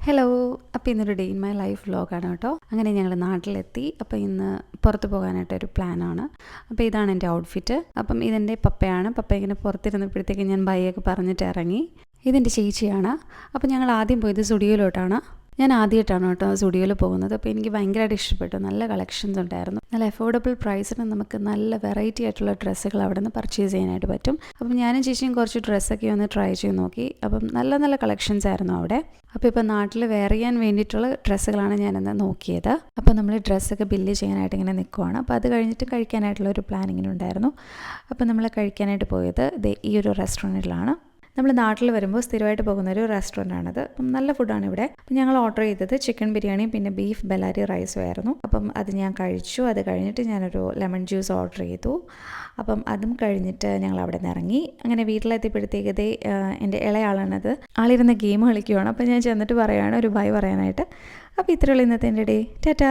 Hello. അപ്പോൾ ഇന്നൊരു day in my life വ്ലോഗാണ് കേട്ടോ. അങ്ങനെ ഞങ്ങൾ നാട്ടിലെത്തി. അപ്പോൾ ഇന്ന് പുറത്ത് പോകാനായിട്ടൊരു പ്ലാനാണ്. അപ്പോൾ ഇതാണ് എൻ്റെ ഔട്ട്ഫിറ്റ്. അപ്പം ഇതെൻ്റെ പപ്പയാണ്. പപ്പ ഇങ്ങനെ പുറത്തിരുന്നപ്പോഴത്തേക്ക് ഞാൻ ബൈയൊക്കെ പറഞ്ഞിട്ട് ഇറങ്ങി. ഇതെൻ്റെ ചേച്ചിയാണ്. അപ്പോൾ ഞങ്ങൾ ആദ്യം പോയത് സ്റ്റുഡിയോയിലോട്ടാണ്. ഞാൻ ആദ്യമായിട്ടാണ് കേട്ടോ സ്റ്റുഡിയോയിൽ പോകുന്നത്. അപ്പോൾ എനിക്ക് ഭയങ്കരമായിട്ട് ഇഷ്ടപ്പെട്ടു. നല്ല കളക്ഷൻസ് ഉണ്ടായിരുന്നു. നല്ല അഫോർഡബിൾ പ്രൈസിന് നമുക്ക് നല്ല വെറൈറ്റി ആയിട്ടുള്ള ഡ്രസ്സുകൾ അവിടെ നിന്ന് പർച്ചേസ് ചെയ്യാനായിട്ട് പറ്റും. അപ്പം ഞാനും ചേച്ചിയും കുറച്ച് ഡ്രസ്സൊക്കെ ഒന്ന് ട്രൈ ചെയ്ത് നോക്കി. അപ്പം നല്ല നല്ല കളക്ഷൻസ് ആയിരുന്നു അവിടെ. അപ്പോൾ ഇപ്പോൾ നാട്ടിൽ വെയർ ചെയ്യാൻ വേണ്ടിയിട്ടുള്ള ഡ്രസ്സുകളാണ് ഞാനിന്ന് നോക്കിയത്. അപ്പോൾ നമ്മൾ ഡ്രസ്സൊക്കെ ബില്ല് ചെയ്യാനായിട്ട് ഇങ്ങനെ നിൽക്കുവാണ്. അപ്പോൾ അത് കഴിഞ്ഞിട്ട് കഴിക്കാനായിട്ടുള്ള ഒരു പ്ലാനിങ്ങിന് ഉണ്ടായിരുന്നു. അപ്പോൾ നമ്മൾ കഴിക്കാനായിട്ട് പോയത് ഈ ഒരു റെസ്റ്റോറൻറ്റിലാണ്. നമ്മൾ നാട്ടിൽ വരുമ്പോൾ സ്ഥിരമായിട്ട് പോകുന്ന ഒരു റെസ്റ്റോറൻ്റാണിത്. അപ്പം നല്ല ഫുഡാണ് ഇവിടെ. അപ്പം ഞങ്ങൾ ഓർഡർ ചെയ്തത് ചിക്കൻ ബിരിയാണിയും പിന്നെ ബീഫ് ബെല്ലാരി റൈസും ആയിരുന്നു. അപ്പം അത് ഞാൻ കഴിച്ചു. അത് കഴിഞ്ഞിട്ട് ഞാനൊരു ലെമൺ ജ്യൂസ് ഓർഡർ ചെയ്തു. അപ്പം അതും കഴിഞ്ഞിട്ട് ഞങ്ങൾ അവിടെ നിന്ന് ഇറങ്ങി. അങ്ങനെ വീട്ടിലെത്തിയപ്പോഴത്തേക്കത് എൻ്റെ ഇളയാളാണത്. ആളിരുന്ന് ഗെയിം കളിക്കുവാണ്. അപ്പം ഞാൻ ചെന്നിട്ട് പറയുകയാണ് ഒരു ബൈ പറയാനായിട്ട്. അപ്പോൾ ഇത്രയുള്ള ഇന്നത്തെ എൻ്റെ ഡേ. ടാറ്റാ.